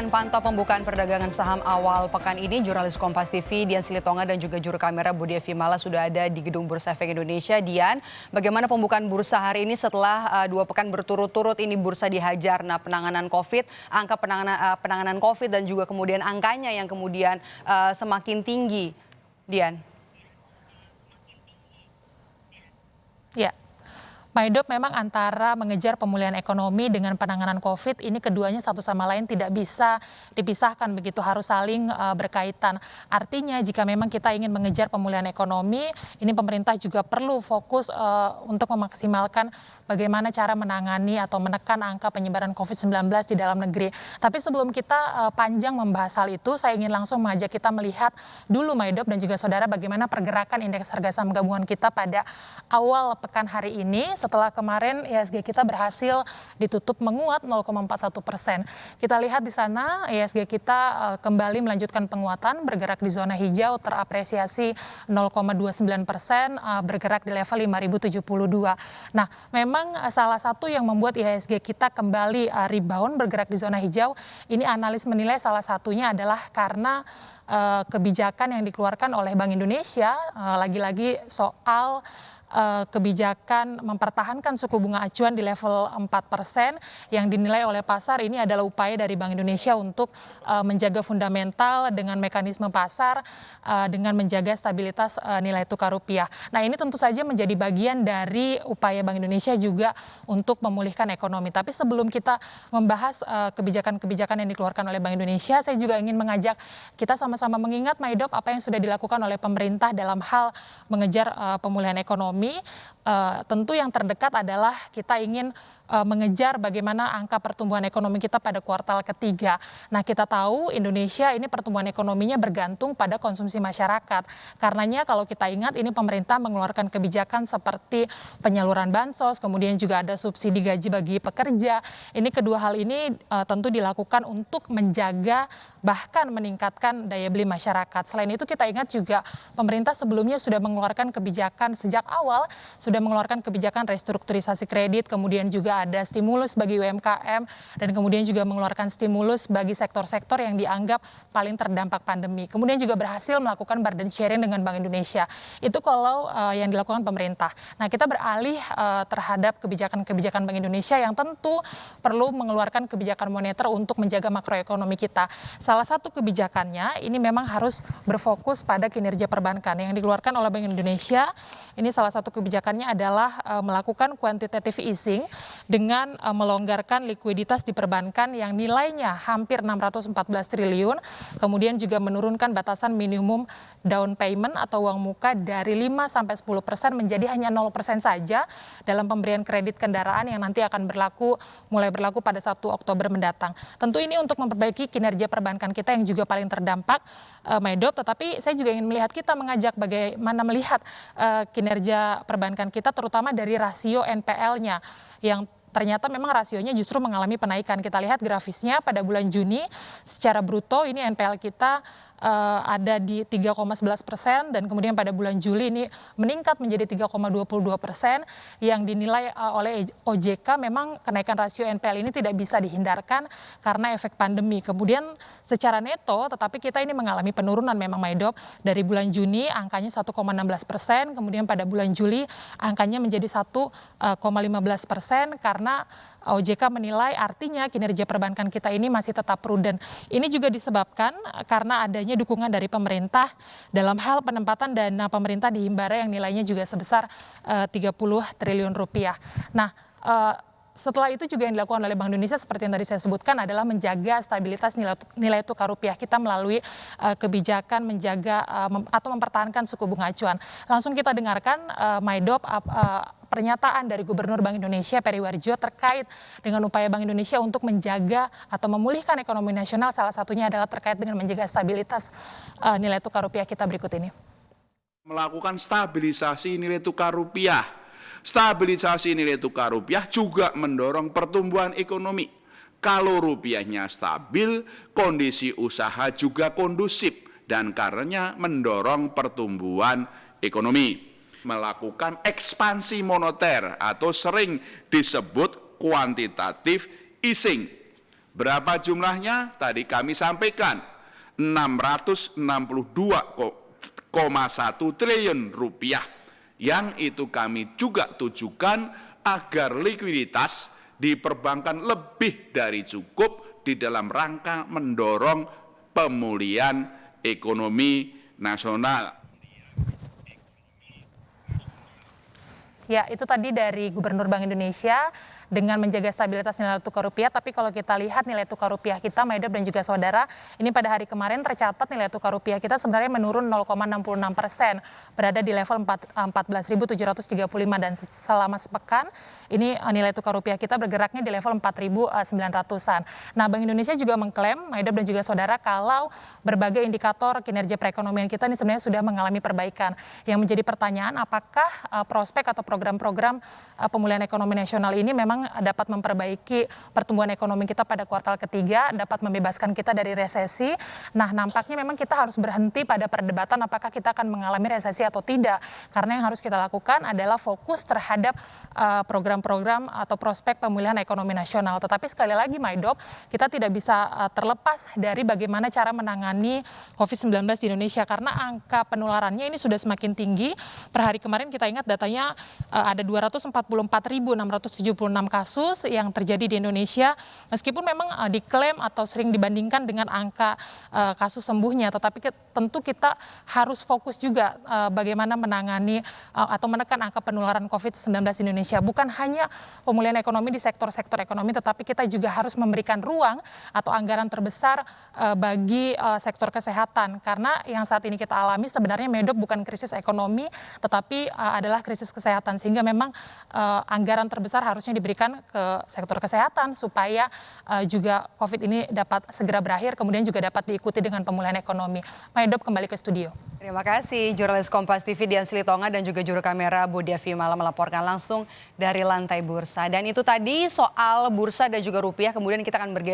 akan pantau pembukaan perdagangan saham awal pekan ini. Jurnalis Kompas TV Dian Silitonga dan juga juru kamera Budi Vimala sudah ada di Gedung Bursa Efek Indonesia. Dian, bagaimana pembukaan bursa hari ini setelah 2 pekan berturut-turut ini bursa dihajar? Nah, penanganan COVID, angka penanganan COVID dan juga kemudian angkanya yang kemudian semakin tinggi. Dian. Ya, Maidop memang antara mengejar pemulihan ekonomi dengan penanganan COVID ini keduanya satu sama lain tidak bisa dipisahkan begitu, harus saling berkaitan. Artinya jika memang kita ingin mengejar pemulihan ekonomi, ini pemerintah juga perlu fokus untuk memaksimalkan bagaimana cara menangani atau menekan angka penyebaran COVID-19 di dalam negeri. Tapi sebelum kita panjang membahas hal itu, saya ingin langsung mengajak kita melihat dulu Maidop dan juga saudara bagaimana pergerakan indeks harga saham gabungan kita pada awal pekan hari ini. Setelah kemarin IHSG kita berhasil ditutup menguat 0,41%. Kita lihat di sana IHSG kita kembali melanjutkan penguatan, bergerak di zona hijau, terapresiasi 0,29%, bergerak di level 5.072. Nah, memang salah satu yang membuat IHSG kita kembali rebound, bergerak di zona hijau, ini analis menilai salah satunya adalah karena kebijakan yang dikeluarkan oleh Bank Indonesia, lagi-lagi soal kebijakan mempertahankan suku bunga acuan di level 4% yang dinilai oleh pasar ini adalah upaya dari Bank Indonesia untuk menjaga fundamental dengan mekanisme pasar, dengan menjaga stabilitas nilai tukar rupiah. Nah, ini tentu saja menjadi bagian dari upaya Bank Indonesia juga untuk memulihkan ekonomi. Tapi sebelum kita membahas kebijakan-kebijakan yang dikeluarkan oleh Bank Indonesia, saya juga ingin mengajak kita sama-sama mengingat Maidop apa yang sudah dilakukan oleh pemerintah dalam hal mengejar pemulihan ekonomi. Tentu yang terdekat adalah kita ingin mengejar bagaimana angka pertumbuhan ekonomi kita pada kuartal ketiga. Nah, kita tahu Indonesia ini pertumbuhan ekonominya bergantung pada konsumsi masyarakat. Karenanya kalau kita ingat ini pemerintah mengeluarkan kebijakan seperti penyaluran bansos, kemudian juga ada subsidi gaji bagi pekerja. Ini kedua hal ini tentu dilakukan untuk menjaga bahkan meningkatkan daya beli masyarakat. Selain itu kita ingat juga pemerintah sebelumnya sudah mengeluarkan kebijakan sejak awal, sudah mengeluarkan kebijakan restrukturisasi kredit, kemudian juga ada stimulus bagi UMKM, dan kemudian juga mengeluarkan stimulus bagi sektor-sektor yang dianggap paling terdampak pandemi. Kemudian juga berhasil melakukan burden sharing dengan Bank Indonesia. Itu kalau yang dilakukan pemerintah. Nah, kita beralih terhadap kebijakan-kebijakan Bank Indonesia yang tentu perlu mengeluarkan kebijakan moneter untuk menjaga makroekonomi kita. Salah satu kebijakannya ini memang harus berfokus pada kinerja perbankan yang dikeluarkan oleh Bank Indonesia. Ini salah satu kebijakannya adalah melakukan quantitative easing dengan melonggarkan likuiditas di perbankan yang nilainya hampir 614 triliun, kemudian juga menurunkan batasan minimum down payment atau uang muka dari 5-10% menjadi hanya 0% saja dalam pemberian kredit kendaraan yang nanti akan mulai berlaku pada 1 Oktober mendatang. Tentu ini untuk memperbaiki kinerja perbankan kita yang juga paling terdampak, Maidop, tetapi saya juga ingin melihat kita mengajak bagaimana melihat kinerja perbankan kita terutama dari rasio NPL-nya yang ternyata memang rasionya justru mengalami penaikan. Kita lihat grafisnya pada bulan Juni secara bruto ini NPL kita ada di 3,11% dan kemudian pada bulan Juli ini meningkat menjadi 3,22% yang dinilai oleh OJK memang kenaikan rasio NPL ini tidak bisa dihindarkan karena efek pandemi. Kemudian secara neto tetapi kita ini mengalami penurunan memang Maidop dari bulan Juni angkanya 1,16%, kemudian pada bulan Juli angkanya menjadi 1,15% karena OJK menilai artinya kinerja perbankan kita ini masih tetap prudent. Ini juga disebabkan karena adanya dukungan dari pemerintah dalam hal penempatan dana pemerintah di Himbara yang nilainya juga sebesar 30 triliun rupiah. Nah, setelah itu juga yang dilakukan oleh Bank Indonesia seperti yang tadi saya sebutkan adalah menjaga stabilitas nilai tukar rupiah kita melalui kebijakan menjaga atau mempertahankan suku bunga acuan. Langsung kita dengarkan Maidop pernyataan dari Gubernur Bank Indonesia Peri Warjio terkait dengan upaya Bank Indonesia untuk menjaga atau memulihkan ekonomi nasional, salah satunya adalah terkait dengan menjaga stabilitas nilai tukar rupiah kita berikut ini. Melakukan stabilisasi nilai tukar rupiah. Stabilisasi nilai tukar rupiah juga mendorong pertumbuhan ekonomi. Kalau rupiahnya stabil, kondisi usaha juga kondusif dan karenanya mendorong pertumbuhan ekonomi. Melakukan ekspansi moneter atau sering disebut quantitative easing Berapa jumlahnya? Tadi kami sampaikan, 662,1 triliun rupiah, yang itu kami juga tujukan agar likuiditas di perbankan lebih dari cukup di dalam rangka mendorong pemulihan ekonomi nasional. Ya, itu tadi dari Gubernur Bank Indonesia dengan menjaga stabilitas nilai tukar rupiah. Tapi kalau kita lihat nilai tukar rupiah kita, Maidop dan juga saudara, ini pada hari kemarin tercatat nilai tukar rupiah kita sebenarnya menurun 0,66%, berada di level 14.735, dan selama sepekan ini nilai tukar rupiah kita bergeraknya di level 4.900-an. Nah, Bank Indonesia juga mengklaim, Maidop dan juga saudara, kalau berbagai indikator kinerja perekonomian kita ini sebenarnya sudah mengalami perbaikan. Yang menjadi pertanyaan, apakah prospek atau program-program pemulihan ekonomi nasional ini memang dapat memperbaiki pertumbuhan ekonomi kita pada kuartal ketiga, dapat membebaskan kita dari resesi. Nah, nampaknya memang kita harus berhenti pada perdebatan apakah kita akan mengalami resesi atau tidak. Karena yang harus kita lakukan adalah fokus terhadap program-program atau prospek pemulihan ekonomi nasional. Tetapi sekali lagi, Maidop, kita tidak bisa terlepas dari bagaimana cara menangani COVID-19 di Indonesia. Karena angka penularannya ini sudah semakin tinggi. Per hari kemarin kita ingat datanya ada 244.676 kasus yang terjadi di Indonesia, meskipun memang diklaim atau sering dibandingkan dengan angka kasus sembuhnya, tetapi tentu kita harus fokus juga bagaimana menangani atau menekan angka penularan COVID-19 di Indonesia. Bukan hanya pemulihan ekonomi di sektor-sektor ekonomi, tetapi kita juga harus memberikan ruang atau anggaran terbesar bagi sektor kesehatan, karena yang saat ini kita alami sebenarnya, Maidop, bukan krisis ekonomi, tetapi adalah krisis kesehatan, sehingga memang anggaran terbesar harusnya diberikan ke sektor kesehatan supaya juga COVID ini dapat segera berakhir, kemudian juga dapat diikuti dengan pemulihan ekonomi. Maidop, kembali ke studio. Terima kasih jurnalis Kompas TV Dian Silitonga dan juga juru kamera Budi Vimala melaporkan langsung dari lantai bursa. Dan itu tadi soal bursa dan juga rupiah, kemudian kita akan bergeser